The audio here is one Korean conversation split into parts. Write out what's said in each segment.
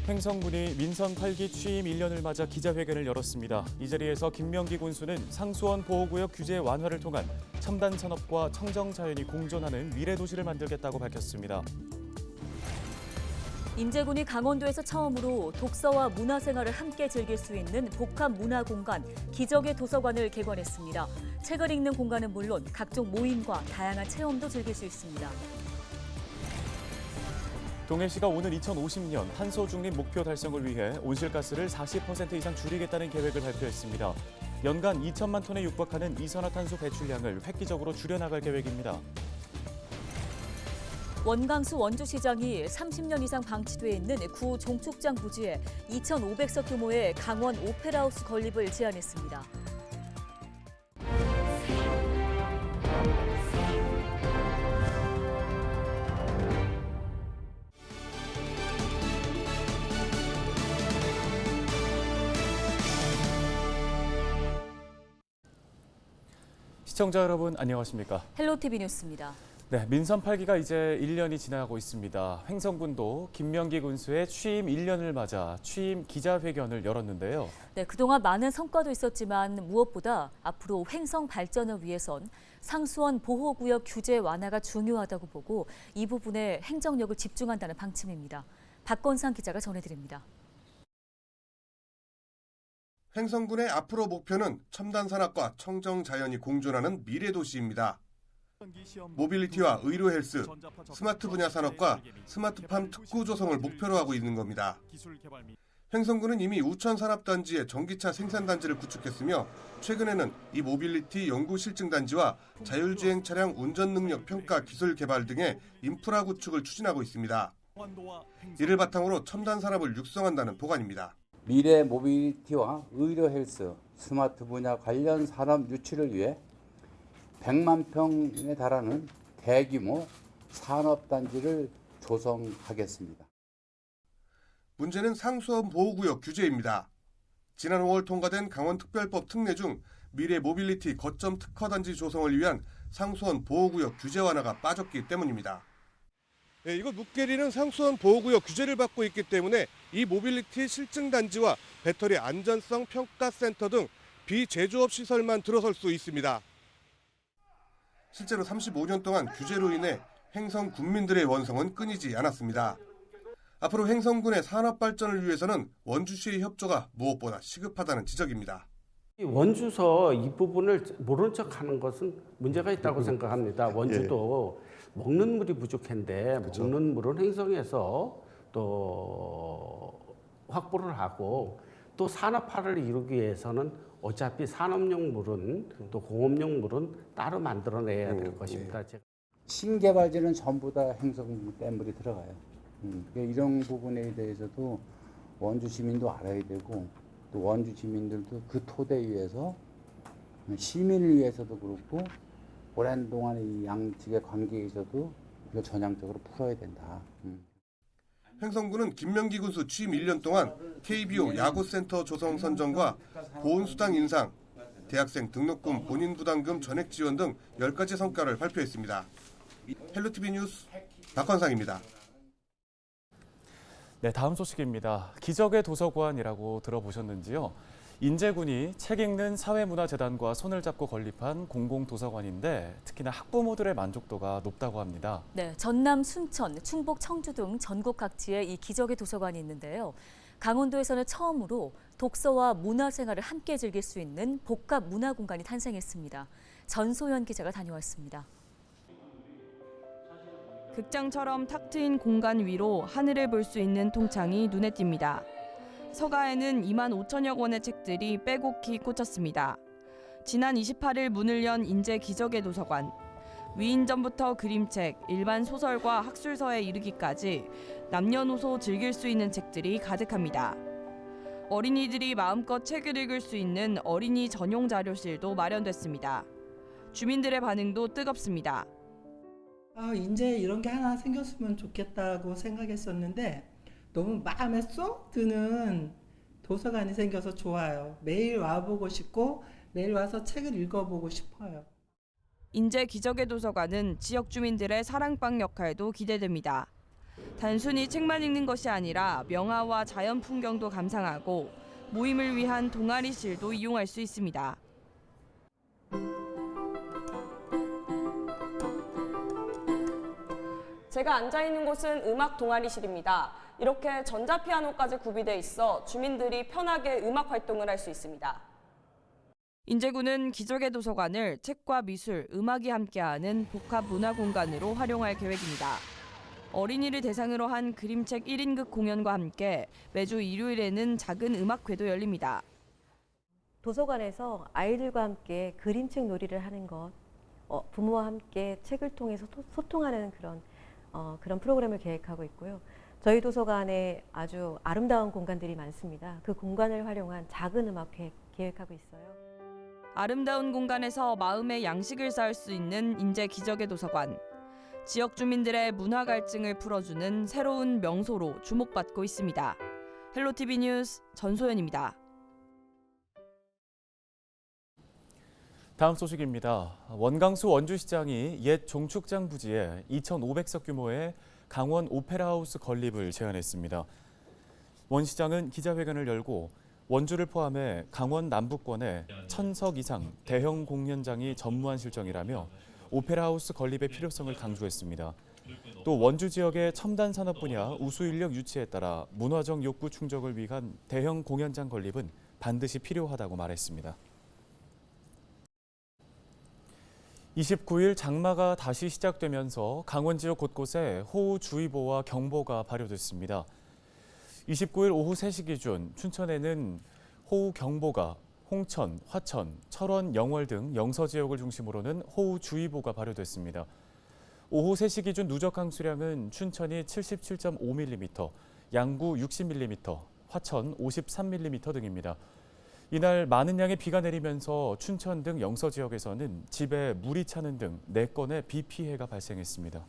횡성군이 민선 8기 취임 1년을 맞아 기자회견을 열었습니다. 이 자리에서 김명기 군수는 상수원 보호구역 규제 완화를 통한 첨단 산업과 청정 자연이 공존하는 미래 도시를 만들겠다고 밝혔습니다. 인제군이 강원도에서 처음으로 독서와 문화생활을 함께 즐길 수 있는 복합 문화 공간 기적의 도서관을 개관했습니다. 책을 읽는 공간은 물론 각종 모임과 다양한 체험도 즐길 수 있습니다. 동해시가 오는 2050년 탄소 중립 목표 달성을 위해 온실가스를 40% 이상 줄이겠다는 계획을 발표했습니다. 연간 2천만 톤에 육박하는 이산화탄소 배출량을 획기적으로 줄여나갈 계획입니다. 원광수 원주시장이 30년 이상 방치돼 있는 구 종축장 부지에 2,500석 규모의 강원 오페라하우스 건립을 제안했습니다. 시청자 여러분 안녕하십니까? 헬로티비 뉴스입니다. 네, 민선 8기가 이제 1년이 지나가고 있습니다. 횡성군도 김명기 군수의 취임 1년을 맞아 취임 기자회견을 열었는데요. 네, 그동안 많은 성과도 있었지만 무엇보다 앞으로 횡성 발전을 위해선 상수원 보호구역 규제 완화가 중요하다고 보고 이 부분에 행정력을 집중한다는 방침입니다. 박건상 기자가 전해드립니다. 횡성군의 앞으로 목표는 첨단 산업과 청정 자연이 공존하는 미래 도시입니다. 모빌리티와 의료 헬스, 스마트 분야 산업과 스마트팜 특구 조성을 목표로 하고 있는 겁니다. 횡성군은 이미 우천 산업단지에 전기차 생산단지를 구축했으며 최근에는 이 모빌리티 연구 실증 단지와 자율주행 차량 운전 능력 평가 기술 개발 등의 인프라 구축을 추진하고 있습니다. 이를 바탕으로 첨단 산업을 육성한다는 보관입니다. 미래 모빌리티와 의료 헬스, 스마트 분야 관련 산업 유치를 위해 100만 평에 달하는 대규모 산업단지를 조성하겠습니다. 문제는 상수원 보호구역 규제입니다. 지난 5월 통과된 강원특별법 특례 중 미래 모빌리티 거점 특화단지 조성을 위한 상수원 보호구역 규제 완화가 빠졌기 때문입니다. 네, 이곳 묵계리는 상수원 보호구역 규제를 받고 있기 때문에 이 모빌리티 실증단지와 배터리 안전성 평가센터 등 비제조업 시설만 들어설 수 있습니다. 실제로 35년 동안 규제로 인해 횡성 군민들의 원성은 끊이지 않았습니다. 앞으로 횡성군의 산업 발전을 위해서는 원주시의 협조가 무엇보다 시급하다는 지적입니다. 원주서 이 부분을 모른 척하는 것은 문제가 있다고 생각합니다. 원주도 먹는 물이 부족한데 먹는 물은 횡성에서 또 확보를 하고 또 산업화를 이루기 위해서는 어차피 산업용 물은 또 공업용 물은 따로 만들어내야 될 것입니다. 신개발지는 전부 다 횡성 댐물이 들어가요. 이런 부분에 대해서도 원주 시민도 알아야 되고 또 원주 시민들도 그 토대 위에서 시민을 위해서도 그렇고 오랜 동안 이 양측의 관계에 있어도 이걸 전향적으로 풀어야 된다. 횡성군은 김명기 군수 취임 1년 동안 KBO 야구센터 조성 선정과 보훈수당 인상, 대학생 등록금 본인 부담금 전액 지원 등 10가지 성과를 발표했습니다. 헬로티비 뉴스 박건상입니다. 네, 다음 소식입니다. 기적의 도서관이라고 들어보셨는지요? 인제군이 책 읽는 사회문화재단과 손을 잡고 건립한 공공도서관인데 특히나 학부모들의 만족도가 높다고 합니다. 네, 전남 순천, 충북 청주 등 전국 각지에 이 기적의 도서관이 있는데요. 강원도에서는 처음으로 독서와 문화생활을 함께 즐길 수 있는 복합 문화공간이 탄생했습니다. 전소연 기자가 다녀왔습니다. 극장처럼 탁 트인 공간 위로 하늘을 볼 수 있는 통창이 눈에 띕니다. 서가에는 2만 5천여 권의 책들이 빼곡히 꽂혔습니다. 지난 28일 문을 연 인제 기적의 도서관. 위인전부터 그림책, 일반 소설과 학술서에 이르기까지 남녀노소 즐길 수 있는 책들이 가득합니다. 어린이들이 마음껏 책을 읽을 수 있는 어린이 전용 자료실도 마련됐습니다. 주민들의 반응도 뜨겁습니다. 이제 이런 게 하나 생겼으면 좋겠다고 생각했었는데 너무 마음에 쏙 드는 도서관이 생겨서 좋아요. 매일 와보고 싶고 매일 와서 책을 읽어보고 싶어요. 인제 기적의 도서관은 지역 주민들의 사랑방 역할도 기대됩니다. 단순히 책만 읽는 것이 아니라 명화와 자연 풍경도 감상하고 모임을 위한 동아리실도 이용할 수 있습니다. 제가 앉아 있는 곳은 음악 동아리실입니다. 이렇게 전자피아노까지 구비돼 있어 주민들이 편하게 음악 활동을 할 수 있습니다. 인제구는 기적의 도서관을 책과 미술, 음악이 함께하는 복합 문화 공간으로 활용할 계획입니다. 어린이를 대상으로 한 그림책 1인극 공연과 함께 매주 일요일에는 작은 음악회도 열립니다. 도서관에서 아이들과 함께 그림책 놀이를 하는 것, 부모와 함께 책을 통해서 소통하는 그런 프로그램을 계획하고 있고요. 저희 도서관에 아주 아름다운 공간들이 많습니다. 그 공간을 활용한 작은 음악회 계획하고 있어요. 아름다운 공간에서 마음의 양식을 쌓을 수 있는 인제 기적의 도서관. 지역 주민들의 문화 갈증을 풀어주는 새로운 명소로 주목받고 있습니다. 헬로티비 뉴스 전소연입니다. 다음 소식입니다. 원광수 원주시장이 옛 종축장 부지에 2,500석 규모의 강원 오페라하우스 건립을 제안했습니다. 원 시장은 기자회견을 열고 원주를 포함해 강원 남부권에 1,000석 이상 대형 공연장이 전무한 실정이라며 오페라하우스 건립의 필요성을 강조했습니다. 또 원주 지역의 첨단 산업 분야 우수 인력 유치에 따라 문화적 욕구 충족을 위한 대형 공연장 건립은 반드시 필요하다고 말했습니다. 29일 장마가 다시 시작되면서 강원 지역 곳곳에 호우주의보와 경보가 발효됐습니다. 29일 오후 3시 기준 춘천에는 호우경보가 홍천, 화천, 철원, 영월 등 영서 지역을 중심으로는 호우주의보가 발효됐습니다. 오후 3시 기준 누적 강수량은 춘천이 77.5mm, 양구 60mm, 화천 53mm 등입니다. 이날 많은 양의 비가 내리면서 춘천 등 영서 지역에서는 집에 물이 차는 등 4건의 비 피해가 발생했습니다.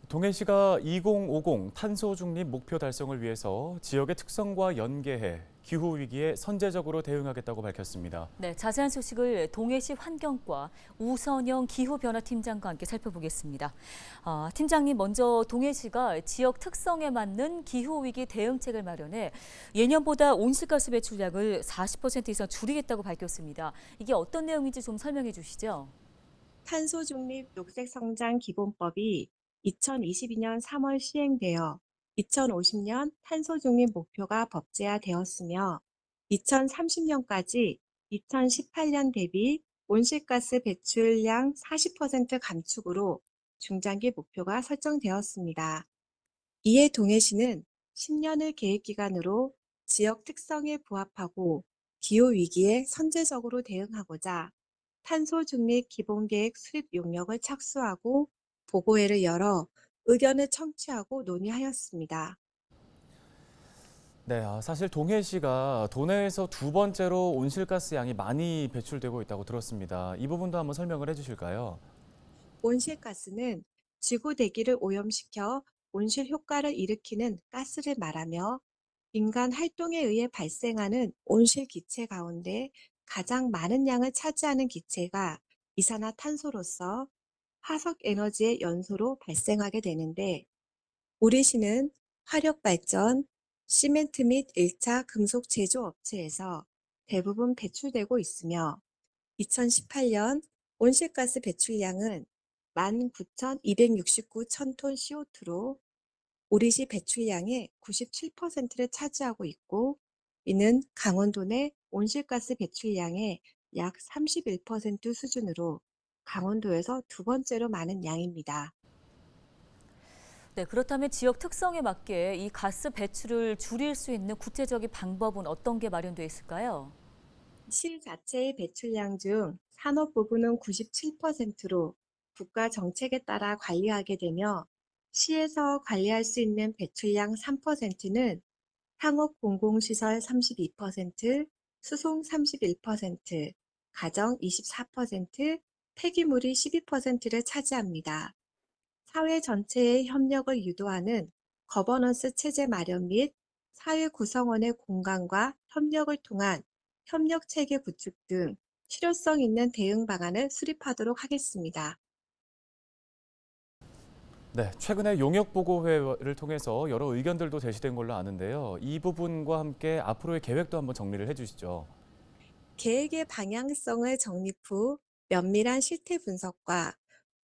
동해시가 2050 탄소 중립 목표 달성을 위해서 지역의 특성과 연계해 기후 위기에 선제적으로 대응하겠다고 밝혔습니다. 네, 자세한 소식을 동해시 환경과 우선영 기후변화팀장과 함께 살펴보겠습니다. 팀장님, 먼저 동해시가 지역 특성에 맞는 기후위기 대응책을 마련해 예년보다 온실가스 배출량을 40% 이상 줄이겠다고 밝혔습니다. 이게 어떤 내용인지 좀 설명해 주시죠. 탄소 중립 녹색 성장 기본법이 2022년 3월 시행되어 2050년 탄소 중립 목표가 법제화되었으며 2030년까지 2018년 대비 온실가스 배출량 40% 감축으로 중장기 목표가 설정되었습니다. 이에 동해시는 10년을 계획기간으로 지역 특성에 부합하고 기후위기에 선제적으로 대응하고자 탄소 중립 기본계획 수립 용역을 착수하고 보고회를 열어 의견을 청취하고 논의하였습니다. 네, 사실 동해시가 도내에서 두 번째로 온실가스 양이 많이 배출되고 있다고 들었습니다. 이 부분도 한번 설명을 해주실까요? 온실가스는 지구 대기를 오염시켜 온실 효과를 일으키는 가스를 말하며 인간 활동에 의해 발생하는 온실 기체 가운데 가장 많은 양을 차지하는 기체가 이산화탄소로서 화석 에너지의 연소로 발생하게 되는데 우리 시는 화력 발전, 시멘트 및 1차 금속 제조 업체에서 대부분 배출되고 있으며 2018년 온실가스 배출량은 19,269천 톤 CO2로 우리 시 배출량의 97%를 차지하고 있고 이는 강원도 내 온실가스 배출량의 약 31% 수준으로 강원도에서 두 번째로 많은 양입니다. 네, 그렇다면 지역 특성에 맞게 이 가스 배출을 줄일 수 있는 구체적인 방법은 어떤 게 마련되어 있을까요? 시 자체의 배출량 중 산업 부분은 97%로 국가 정책에 따라 관리하게 되며 시에서 관리할 수 있는 배출량 3%는 상업 공공시설 32%, 수송 31%, 가정 24%, 폐기물이 12%를 차지합니다. 사회 전체의 협력을 유도하는 거버넌스 체제 마련 및 사회 구성원의 공감과 협력을 통한 협력 체계 구축 등 실효성 있는 대응 방안을 수립하도록 하겠습니다. 네, 최근에 용역보고회를 통해서 여러 의견들도 제시된 걸로 아는데요. 이 부분과 함께 앞으로의 계획도 한번 정리를 해주시죠. 계획의 방향성을 정립 후 면밀한 실태 분석과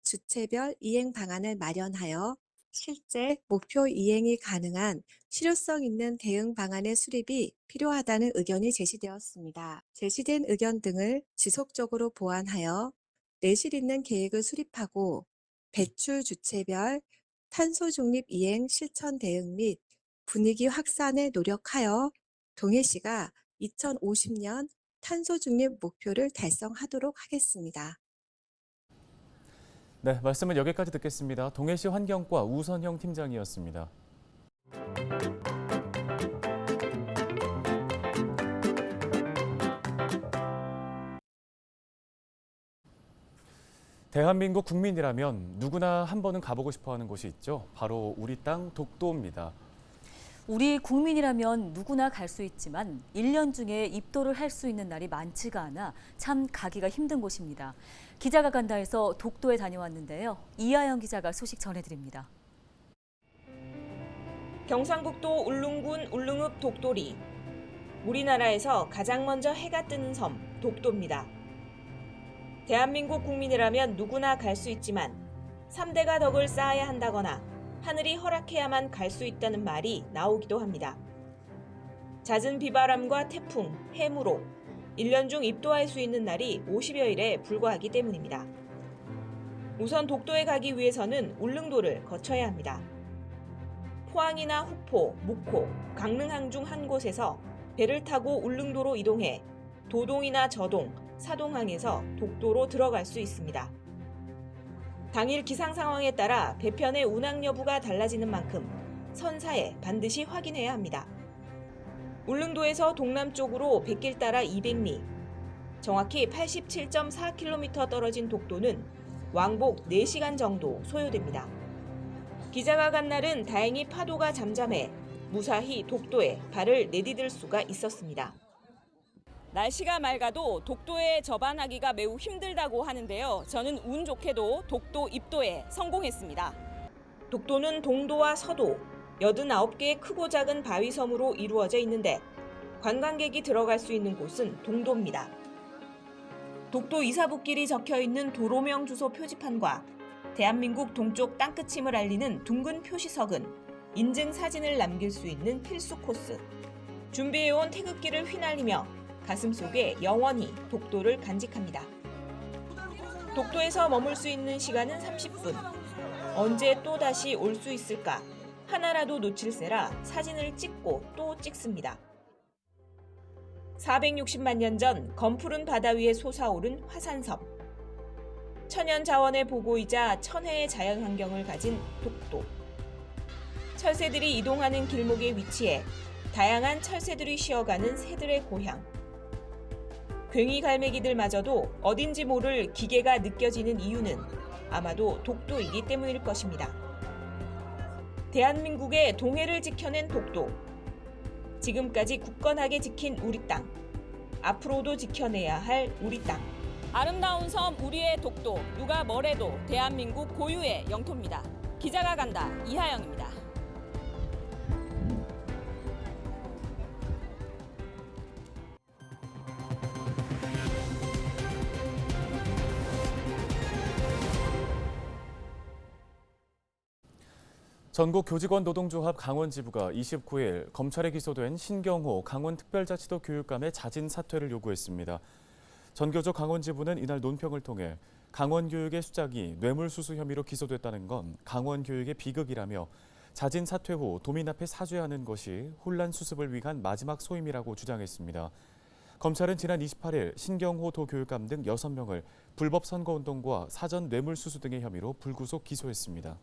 주체별 이행 방안을 마련하여 실제 목표 이행이 가능한 실효성 있는 대응 방안의 수립이 필요하다는 의견이 제시되었습니다. 제시된 의견 등을 지속적으로 보완하여 내실 있는 계획을 수립하고 배출 주체별 탄소 중립 이행 실천 대응 및 분위기 확산에 노력하여 동해시가 2050년 탄소 중립 목표를 달성하도록 하겠습니다. 네, 말씀은 여기까지 듣겠습니다. 동해시 환경과 우선형 팀장이었습니다. 대한민국 국민이라면 누구나 한 번은 가보고 싶어하는 곳이 있죠. 바로 우리 땅 독도입니다. 우리 국민이라면 누구나 갈 수 있지만 1년 중에 입도를 할 수 있는 날이 많지가 않아 참 가기가 힘든 곳입니다. 기자가 간다에서 독도에 다녀왔는데요. 이하영 기자가 소식 전해드립니다. 경상북도 울릉군 울릉읍 독도리. 우리나라에서 가장 먼저 해가 뜨는 섬 독도입니다. 대한민국 국민이라면 누구나 갈 수 있지만 3대가 덕을 쌓아야 한다거나 하늘이 허락해야만 갈 수 있다는 말이 나오기도 합니다. 잦은 비바람과 태풍, 해무로 1년 중 입도할 수 있는 날이 50여일에 불과하기 때문입니다. 우선 독도에 가기 위해서는 울릉도를 거쳐야 합니다. 포항이나 후포, 목포, 강릉항 중 한 곳에서 배를 타고 울릉도로 이동해 도동이나 저동, 사동항에서 독도로 들어갈 수 있습니다. 당일 기상 상황에 따라 배편의 운항 여부가 달라지는 만큼 선사에 반드시 확인해야 합니다. 울릉도에서 동남쪽으로 백길 따라 200리, 정확히 87.4km 떨어진 독도는 왕복 4시간 정도 소요됩니다. 기자가 간 날은 다행히 파도가 잠잠해 무사히 독도에 발을 내디딜 수가 있었습니다. 날씨가 맑아도 독도에 접안하기가 매우 힘들다고 하는데요. 저는 운 좋게도 독도 입도에 성공했습니다. 독도는 동도와 서도 89개의 크고 작은 바위섬으로 이루어져 있는데 관광객이 들어갈 수 있는 곳은 동도입니다. 독도 이사북길이 적혀있는 도로명 주소 표지판과 대한민국 동쪽 땅끝임을 알리는 둥근 표시석은 인증 사진을 남길 수 있는 필수 코스. 준비해온 태극기를 휘날리며 가슴속에 영원히 독도를 간직합니다. 독도에서 머물 수 있는 시간은 30분. 언제 또 다시 올 수 있을까? 하나라도 놓칠세라 사진을 찍고 또 찍습니다. 460만 년 전 검푸른 바다 위에 솟아오른 화산섬. 천연 자원의 보고이자 천혜의 자연 환경을 가진 독도. 철새들이 이동하는 길목에 위치해 다양한 철새들이 쉬어가는 새들의 고향. 괭이 갈매기들마저도 어딘지 모를 기계가 느껴지는 이유는 아마도 독도이기 때문일 것입니다. 대한민국의 동해를 지켜낸 독도. 지금까지 굳건하게 지킨 우리 땅. 앞으로도 지켜내야 할 우리 땅. 아름다운 섬 우리의 독도. 누가 뭐래도 대한민국 고유의 영토입니다. 기자가 간다. 이하영입니다. 전국교직원노동조합 강원지부가 29일 검찰에 기소된 신경호 강원특별자치도 교육감의 자진 사퇴를 요구했습니다. 전교조 강원지부는 이날 논평을 통해 강원교육의 수장이 뇌물수수 혐의로 기소됐다는 건 강원교육의 비극이라며 자진 사퇴 후 도민 앞에 사죄하는 것이 혼란 수습을 위한 마지막 소임이라고 주장했습니다. 검찰은 지난 28일 신경호 도교육감 등 6명을 불법 선거운동과 사전 뇌물수수 등의 혐의로 불구속 기소했습니다.